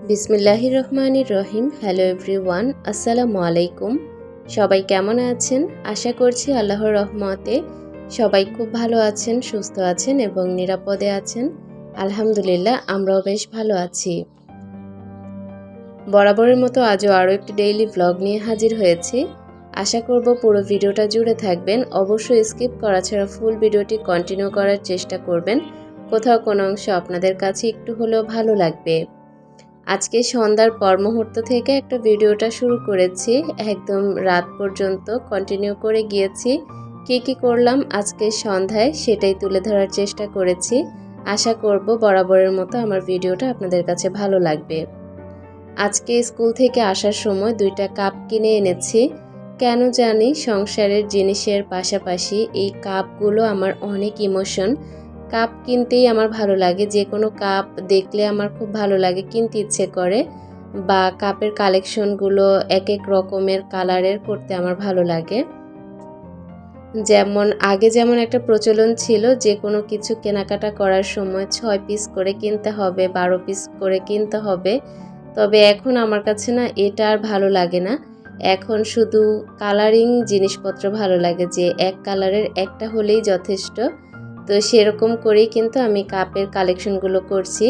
বিসমিল্লাহির রহমানির রহিম। Hello everyone, আসসালামু আলাইকুম। সবাই কেমন আছেন? আশা করছি আল্লাহর রহমতে সবাই খুব ভালো আছেন, সুস্থ আছেন এবং নিরাপদে আছেন। আলহামদুলিল্লাহ, আমরাও বেশ ভালো আছি। বরাবরের মতো আজও আরও একটি ডেইলি ভ্লগ নিয়ে হাজির হয়েছি। আশা করব পুরো ভিডিওটা জুড়ে থাকবেন। অবশ্যই স্কিপ করা ছাড়া ফুল ভিডিওটি কন্টিনিউ করার চেষ্টা করবেন। কোথাও কোনো অংশ আপনাদের কাছে একটু হলেও ভালো লাগবে। আজকে সন্ধ্যার পর মুহূর্ত থেকে একটা ভিডিওটা শুরু করেছি, একদম রাত পর্যন্ত কন্টিনিউ করে গিয়েছি। কি করলাম আজকে সন্ধ্যায় সেটাই তুলে ধরার চেষ্টা করেছি। আশা করব বরাবরের মতো আমার ভিডিওটা আপনাদের কাছে ভালো লাগবে। আজকে স্কুল থেকে আসার সময় 2টা কাপ কিনে এনেছি। কেন জানি সংসারের জিনিসের পাশাপাশি এই কাপগুলো আমার অনেক ইমোশন। কাপ কিনতেই আমার ভালো লাগে, যে কোনো কাপ দেখলে আমার খুব ভালো লাগে, কিনতে ইচ্ছে করে। বা কাপের কালেকশনগুলো এক এক রকমের কালারের করতে আমার ভালো লাগে। যেমন একটা প্রচলন ছিল, যে কোনো কিছু কেনাকাটা করার সময় 6 পিস করে কিনতে হবে, 12 পিস করে কিনতে হবে। তবে এখন আমার কাছে না এটা আর ভালো লাগে না। এখন শুধু কালারিং জিনিসপত্র ভালো লাগে, যে এক কালারের একটা হলেই যথেষ্ট। তো সেরকম করেই কিন্তু আমি কাপের কালেকশনগুলো করছি।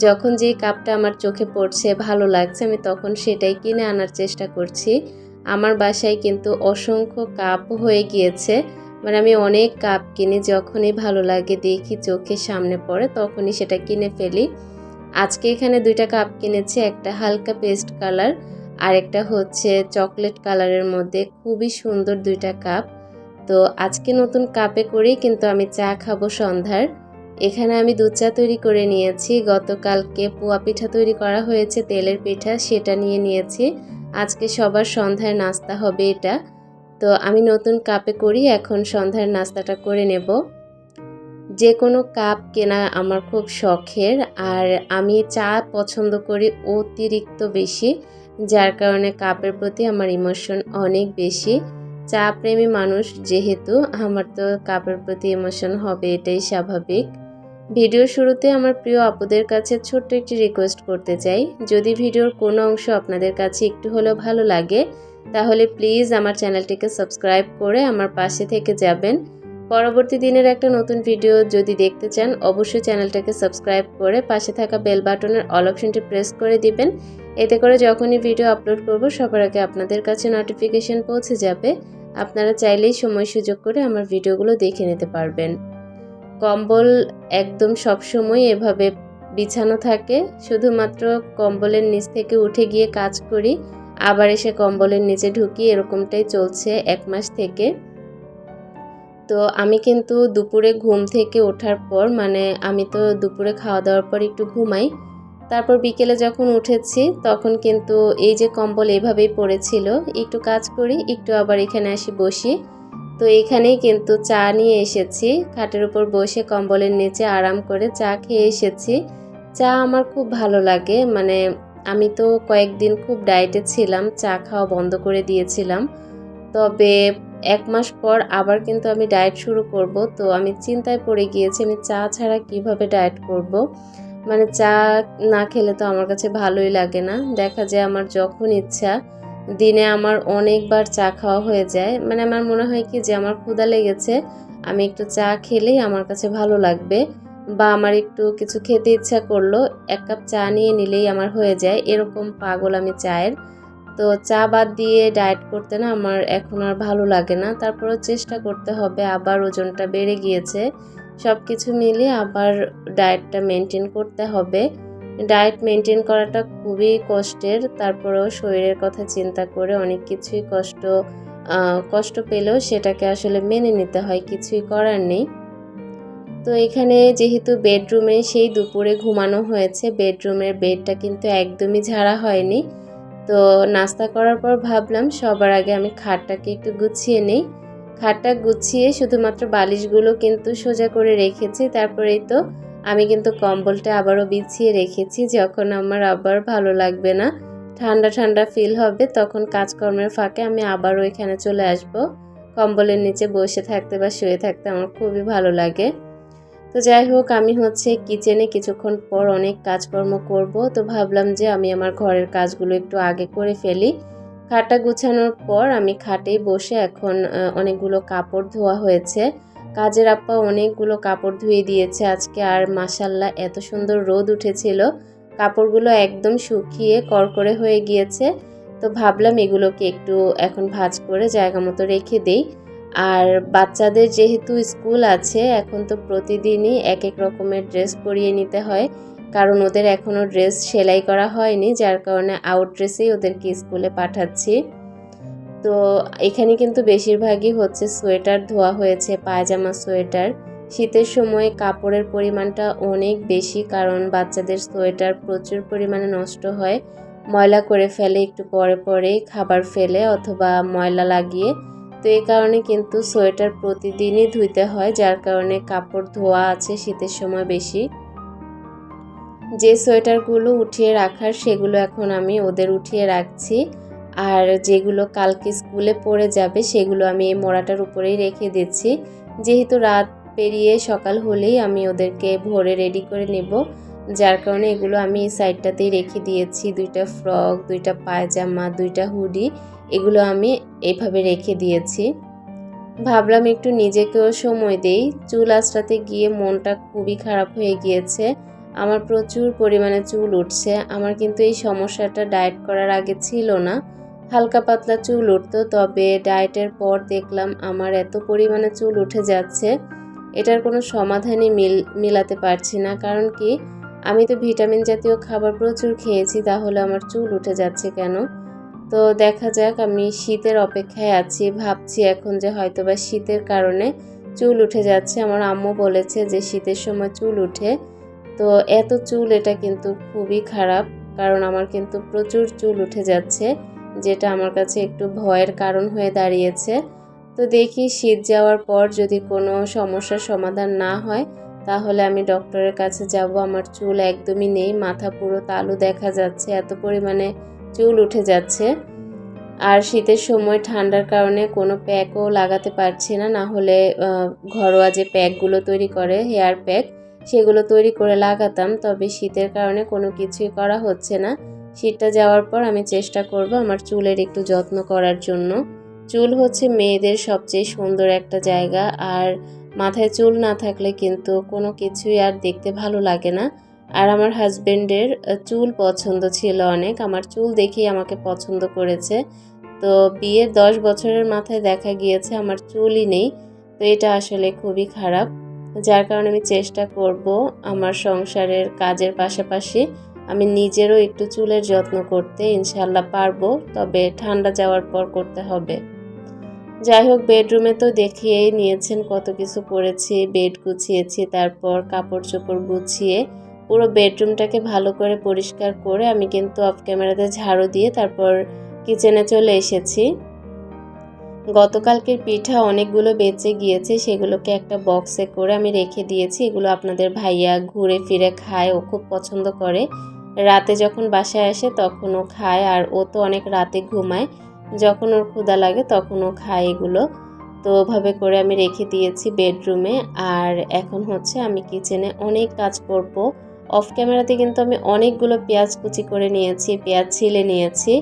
যখন যেই কাপটা আমার চোখে পড়ছে, ভালো লাগছে, আমি তখন সেটাই কিনে আনার চেষ্টা করছি। আমার বাসায় কিন্তু অসংখ্য কাপ হয়ে গিয়েছে। মানে আমি অনেক কাপ কিনি, যখনই ভালো লাগে, দেখি চোখের সামনে পড়ে, তখনই সেটা কিনে ফেলি। আজকে এখানে 2টা কাপ কিনেছি, একটা হালকা পেস্ট কালার আর একটা হচ্ছে চকলেট কালারের মধ্যে। খুবই সুন্দর 2টা কাপ। তো আজকে নতুন কাপে করেই কিন্তু আমি চা খাবো সন্ধ্যার। এখানে আমি দুধ চা তৈরি করে নিয়েছি। গতকালকে পোয়া পিঠা তৈরি করা হয়েছে, তেলের পিঠা, সেটা নিয়ে নিয়েছি। আজকে সবার সন্ধ্যার নাস্তা হবে এটা। তো আমি নতুন কাপে করি এখন সন্ধ্যার নাস্তাটা করে নেব। যে কোনো কাপ কেনা আমার খুব শখের, আর আমি চা পছন্দ করি অতিরিক্ত বেশি, যার কারণে কাপের প্রতি আমার ইমোশন অনেক বেশি। চা প্রেমী মানুষ যেহেতু, আমার তো কাপের প্রতি ইমোশন হবে, এটাই স্বাভাবিক। ভিডিওর শুরুতে আমার প্রিয় আপুদের কাছে ছোট্ট একটি রিকোয়েস্ট করতে চাই, যদি ভিডিওর কোনো অংশ আপনাদের কাছে একটু হলেও ভালো লাগে, তাহলে প্লিজ আমার চ্যানেলটিকে সাবস্ক্রাইব করে আমার পাশে থেকে যাবেন। পরবর্তী দিনের একটা নতুন ভিডিও যদি দেখতে চান, অবশ্যই চ্যানেলটাকে সাবস্ক্রাইব করে পাশে থাকা বেল বাটনের অল অপশনটি প্রেস করে দিবেন। এতে করে যখনই ভিডিও আপলোড করব, সবার আগে আপনাদের কাছে নোটিফিকেশন পৌঁছে যাবে। আপনারা চাইলেই সময় সুযোগ করে আমার ভিডিওগুলো দেখে নিতে পারবেন। কম্বল একদম সবসময় এভাবে বিছানো থাকে, শুধুমাত্র কম্বলের নিচ থেকে উঠে গিয়ে কাজ করি, আবার এসে কম্বলের নিচে ঢুকি, এরকমটাই চলছে 1 মাস থেকে। তো আমি কিন্তু দুপুরে ঘুম থেকে ওঠার পর, মানে আমি তো দুপুরে খাওয়া দাওয়ার পর একটু ঘুমাই, তারপর বিকেলে যখন উঠেছি তখন কিন্তু এই যে কম্বল এভাবেই পড়েছিল, একটু কাজ করি, একটু আবার এখানে আসি বসি। তো এখানেই কিন্তু চা নিয়ে এসেছি, খাটের উপর বসে কম্বলের নিচে আরাম করে চা খেয়ে এসেছি। চা আমার খুব ভালো লাগে, মানে আমি তো কয়েকদিন খুব ডায়েটে ছিলাম, চা খাওয়া বন্ধ করে দিয়েছিলাম। তবে 1 মাস পর আবার কিন্তু আমি ডায়েট শুরু করব। তো আমি চিন্তায় পড়ে গিয়েছি, আমি চা ছাড়া কিভাবে ডায়েট করব। মানে চা না খেলে তো আমার কাছে ভালোই লাগে না। দেখা যায় আমার যখন ইচ্ছা, দিনে আমার অনেকবার চা খাওয়া হয়ে যায়। মানে আমার মনে হয় কি, যে আমার ক্ষুধা লেগেছে, আমি একটু চা খেলেই আমার কাছে ভালো লাগবে, বা আমার একটু কিছু খেতে ইচ্ছা করলো, 1 কাপ চা নিয়ে নিলেই আমার হয়ে যায়, এরকম পাগল আমি চায়ের। তো চা বাদ দিয়ে ডায়েট করতে না আমার এখন আর ভালো লাগে না। তারপরেও চেষ্টা করতে হবে, আবার ওজনটা বেড়ে গিয়েছে। সব কিছু মিলিয়ে আবার ডায়েটটা মেনটেন করতে হবে। ডায়েট মেনটেন করাটা খুবই কষ্টের, তারপরেও শরীরের কথা চিন্তা করে অনেক কিছুই কষ্ট পেলেও সেটাকে আসলে মেনে নিতে হয়, কিছুই করার নেই। তো এখানে যেহেতু বেডরুমে সেই দুপুরে ঘুমানো হয়েছে, বেডরুমের বেডটা কিন্তু একদমই ঝাড়া হয়নি। তো নাস্তা করার পর ভাবলাম সবার আগে আমি খাটটাকে একটু গুছিয়ে নেই। খাটটা গুছিয়ে শুধুমাত্র বালিশগুলো কিন্তু সোজা করে রেখেছি। তারপরেই তো আমি কিন্তু কম্বলটা আবারও বিছিয়ে রেখেছি, যখন আমার আবার ভালো লাগবে না, ঠান্ডা ঠান্ডা ফিল হবে, তখন কাজকর্মের ফাঁকে আমি আবারও এখানে চলে আসব। কম্বলের নিচে বসে থাকতে বা শুয়ে থাকতে আমার খুবই ভালো লাগে। তো যাই হোক, আমি হচ্ছে কিচেনে কিছুক্ষণ পর অনেক কাজকর্ম করব। তো ভাবলাম যে আমি আমার ঘরের কাজগুলো একটু আগে করে ফেলি। খাটটা গুছানোর পর আমি খাটেই বসে এখন অনেকগুলো কাপড় ধোয়া হয়েছে। কাজের আপা অনেকগুলো কাপড় ধুয়ে দিয়েছে আজকে, আর মাশাআল্লাহ এত সুন্দর রোদ উঠেছিল। কাপড়গুলো একদম শুকিয়ে কড়কড়ে হয়ে গিয়েছে। তো ভাবলাম এগুলোকে একটু এখন ভাঁজ করে জায়গা মতো রেখে দেই। আর বাচ্চাদের যেহেতু স্কুল আছে, এখন তো প্রতিদিনই এক এক রকমের ড্রেস পরিয়ে নিতে হয়, কারণ ওদের এখনও ড্রেস সেলাই করা হয়নি, যার কারণে আউট ড্রেসেই ওদেরকে স্কুলে পাঠাচ্ছি। তো এখানে কিন্তু বেশিরভাগই হচ্ছে সোয়েটার ধোয়া হয়েছে, পায়জামা, সোয়েটার। শীতের সময় কাপড়ের পরিমাণটা অনেক বেশি, কারণ বাচ্চাদের সোয়েটার প্রচুর পরিমাণে নষ্ট হয়, ময়লা করে ফেলে একটু পরে পরেই, খাবার ফেলে অথবা ময়লা লাগিয়ে। তো এই কারণে কিন্তু সোয়েটার প্রতিদিনই ধুইতে হয়, যার কারণে কাপড় ধোয়া আছে শীতের সময় বেশি। যে সোয়েটারগুলো উঠিয়ে রাখার সেগুলো এখন আমি ওদের উঠিয়ে রাখছি, আর যেগুলো কালকে স্কুলে পরে যাবে সেগুলো আমি এই মোড়াটার উপরেই রেখে দিচ্ছি। যেহেতু রাত পেরিয়ে সকাল হলেই আমি ওদেরকে ভোরে রেডি করে নেব, যার কারণে এগুলো আমি এই সাইডটাতেই রেখে দিয়েছি। 2টা ফ্রক, 2টা পায়জামা, 2টা হুডি, এগুলো আমি এইভাবে রেখে দিয়েছি। ভাবলাম একটু নিজেকেও সময় দেই। চুল আঁচড়াতে গিয়ে মনটা খুবই খারাপ হয়ে গিয়েছে। আমার প্রচুর পরিমাণে চুল উঠছে। আমার কিন্তু এই সমস্যাটা ডায়েট করার আগে ছিল না। হালকা পাতলা চুল উঠতো, তবে ডায়েটের পর দেখলাম আমার এত পরিমাণে চুল উঠে যাচ্ছে। এটার কোনো সমাধানই মিলাতে পারছি না। কারণ কি, আমি তো ভিটামিন জাতীয় খাবার প্রচুর খেয়েছি, তাহলে আমার চুল উঠে যাচ্ছে কেন? তো দেখা যাক, আমি শীতের অপেক্ষায় আছি। ভাবছি এখন যে হয়তোবা শীতের কারণে চুল উঠে যাচ্ছে। আমার আম্মু বলেছে যে শীতের সময় চুল উঠে। তো এত চুল, এটা কিন্তু খুবই খারাপ, কারণ আমার কিন্তু প্রচুর চুল উঠে যাচ্ছে, যেটা আমার কাছে একটু ভয়ের কারণ হয়ে দাঁড়িয়েছে। তো দেখি শীত যাওয়ার পর যদি কোনো সমস্যার সমাধান না হয়, তাহলে আমি ডক্টরের কাছে যাব। আমার চুল একদমই নেই, মাথা পুরো তালু দেখা যাচ্ছে, এত পরিমাণে চুল উঠে যাচ্ছে। আর শীতের সময় ঠান্ডার কারণে কোনো প্যাকও লাগাতে পারছি না, না হলে ঘরোয়া যে প্যাকগুলো তৈরি করে, হেয়ার প্যাক, সেগুলো তৈরি করে লাগাতাম। তবে শীতের কারণে কোনো কিছুই করা হচ্ছে না। শীতটা যাওয়ার পর আমি চেষ্টা করব আমার চুলের একটু যত্ন করার জন্য। চুল হচ্ছে মেয়েদের সবচেয়ে সুন্দর একটা জায়গা, আর মাথায় চুল না থাকলে কিন্তু কোনো কিছুই আর দেখতে ভালো লাগে না। আর আমার হাজবেন্ডের চুল পছন্দ ছিল অনেক, আমার চুল দেখেই আমাকে পছন্দ করেছে। তো বিয়ের 10 বছরের মাথায় দেখা গিয়েছে আমার চুলই নেই। তো এটা আসলে খুবই খারাপ, যার কারণে আমি চেষ্টা করব আমার সংসারের কাজের পাশাপাশি আমি নিজেরও একটু চুলের যত্ন করতে। ইনশাল্লাহ পারবো, তবে ঠান্ডা যাওয়ার পর করতে হবে। যাই হোক, বেডরুমে তো দেখিয়েই নিয়েছেন কত কিছু করেছি। বেড গুছিয়েছি, তারপর কাপড় চোপড় গুছিয়ে পুরো বেডরুমটাকে ভালো করে পরিষ্কার করে আমি কিন্তু অফ ক্যামেরাতে ঝাড়ু দিয়ে তারপর কিচেনে চলে এসেছি। গতকালকের পিঠা অনেকগুলো বেঁচে গিয়েছে, সেগুলোকে একটা বক্সে করে আমি রেখে দিয়েছি। এগুলো আপনাদের ভাইয়া ঘুরে ফিরে খায়, ও খুব পছন্দ করে। রাতে যখন বাসায় আসে তখন ও খায়, আর ও তো অনেক রাতে ঘুমায়, যখন ওর ক্ষুধা লাগে তখন ও খায় এগুলো। তো ওভাবে করে আমি রেখে দিয়েছি বেডরুমে। আর এখন হচ্ছে আমি কিচেনে অনেক কাজ করব। অফ ক্যামেরাতে কিন্তু আমি অনেকগুলো পেঁয়াজ কুচি করে নিয়েছি, পেঁয়াজ ছিলে নিয়েছি,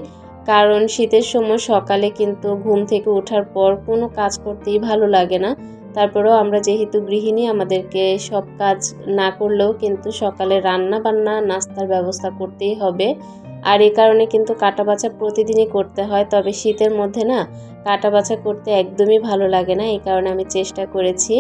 কারণ শীতের সময় সকালে কিন্তু ঘুম থেকে ওঠার পর কোনো কাজ করতেই ভালো লাগে না। তারপরেও আমরা যেহেতু গৃহিণী, আমাদেরকে সব কাজ না করলেও কিন্তু সকালে রান্না বান্না নাস্তার ব্যবস্থা করতেই হবে। আর এই কারণে কিন্তু কাটা বাছা প্রতিদিনই করতে হয়। তবে শীতের মধ্যে না কাটা বাছা করতে একদমই ভালো লাগে না। এই কারণে আমি চেষ্টা করেছি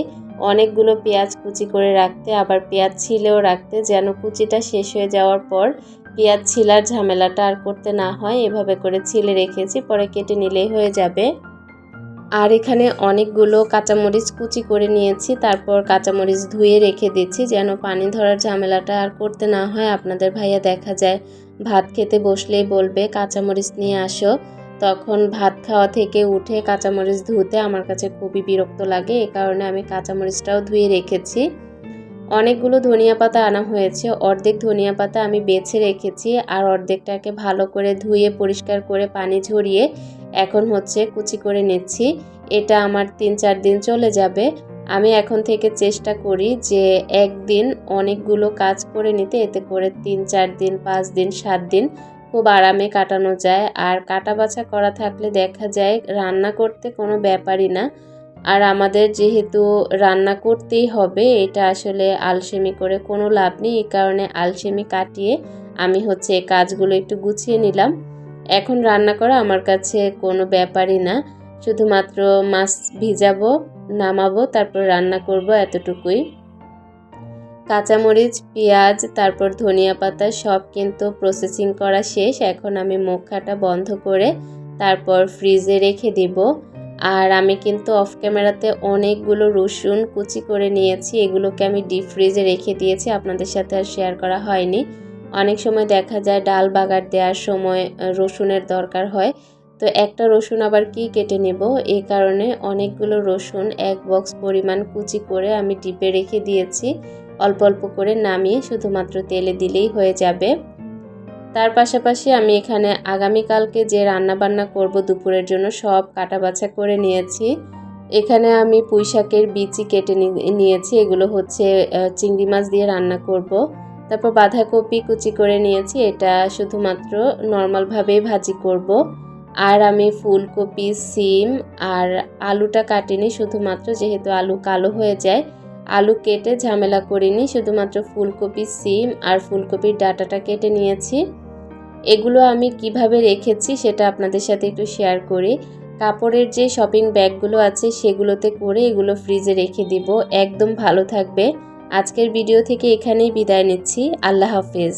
অনেকগুলো পেঁয়াজ কুচি করে রাখতে, আবার পেঁয়াজ ছিলেও রাখতে, যেন কুচিটা শেষ হয়ে যাওয়ার পর পেঁয়াজ ছিলার ঝামেলাটা আর করতে না হয়। এভাবে করে ছিলে রেখেছি, পরে কেটে নিলেই হয়ে যাবে। আর এখানে অনেকগুলো কাঁচামরিচ কুচি করে নিয়েছি, তারপর কাঁচামরিচ ধুয়ে রেখে দিচ্ছি, যেন পানি ধরার ঝামেলাটা আর করতে না হয়। আপনাদের ভাইয়া দেখা যায় ভাত খেতে বসলেই বলবে কাঁচামরিচ নিয়ে আসো, তখন ভাত খাওয়া থেকে উঠে কাঁচামরিচ ধুতে আমার কাছে খুবই বিরক্ত লাগে। এই কারণে আমি কাঁচামরিচটাও ধুয়ে রেখেছি। অনেকগুলো ধনিয়া পাতা আনা হয়েছে, অর্ধেক ধনিয়া পাতা আমি বেছে রেখেছি, আর অর্ধেকটাকে ভালো করে ধুয়ে পরিষ্কার করে পানি ঝরিয়ে এখন হচ্ছে কুচি করে নিচ্ছি। এটা আমার 3-4 দিন চলে যাবে। আমি এখন থেকে চেষ্টা করি যে একদিন অনেকগুলো কাজ করে নিতে, এতে করে 3-4 দিন, 5 দিন, 7 দিন খুব আরামে কাটানো যায়। আর কাটা বাছা করা থাকলে দেখা যায় রান্না করতে কোনো ব্যাপারই না। আর আমাদের যেহেতু রান্না করতেই হবে, এটা আসলে আলসেমি করে কোনো লাভ নেই। এই কারণে আলসেমি কাটিয়ে আমি এই কাজগুলো একটু গুছিয়ে নিলাম। এখন রান্না করা আমার কাছে কোনো ব্যাপারই না। শুধুমাত্র মাছ ভিজাবো, নামাবো, তারপর রান্না করব, এতটুকুই। কাঁচামরিচ, পেঁয়াজ, তারপর ধনিয়া পাতা সব কিন্তু প্রসেসিং করা শেষ। এখন আমি মুখটা বন্ধ করে তারপর ফ্রিজে রেখে দিব। আর আমি কিন্তু অফ ক্যামেরাতে অনেকগুলো রসুন কুচি করে নিয়েছি, এগুলোকে আমি ডিপ ফ্রিজে রেখে দিয়েছি, আপনাদের সাথে আর শেয়ার করা হয়নি। অনেক সময় দেখা যায় ডাল বাগার দেওয়ার সময় রসুনের দরকার হয়, তো একটা রসুন আবার কি কেটে নেব, এই কারণে অনেকগুলো রসুন 1 বক্স পরিমাণ কুচি করে আমি ডিপে রেখে দিয়েছি। অল্প অল্প করে নামিয়ে শুধুমাত্র তেলে দিলেই হয়ে যাবে। তার পাশাপাশি আমি এখানে আগামীকালকে যে রান্না বান্না করব দুপুরের জন্য সব কাটা বাছা করে নিয়েছি। এখানে আমি পুঁই শাকের বিচি কেটে নিয়েছি, এগুলো চিংড়ি মাছ দিয়ে রান্না করব। তারপর বাঁধাকপি কুচি করে নিয়েছি, এটা শুধুমাত্র নর্মালভাবেই ভাজি করব। আর আমি ফুলকপি, সিম আর আলুটা কাটিনি, শুধুমাত্র যেহেতু আলু কালো হয়ে যায় আলু কেটে ঝামেলা করিনি, শুধুমাত্র ফুলকপি, সিম আর ফুলকপির ডাঁটাটা কেটে নিয়েছি। এগুলো আমি কিভাবে রেখেছি সেটা আপনাদের সাথে একটু শেয়ার করি। কাপড়ের যে শপিং ব্যাগগুলো আছে সেগুলোতে করে এগুলো ফ্রিজে রেখে দিব, একদম ভালো থাকবে। আজকের ভিডিও থেকে এখানেই বিদায় নিচ্ছি। আল্লাহ হাফেজ।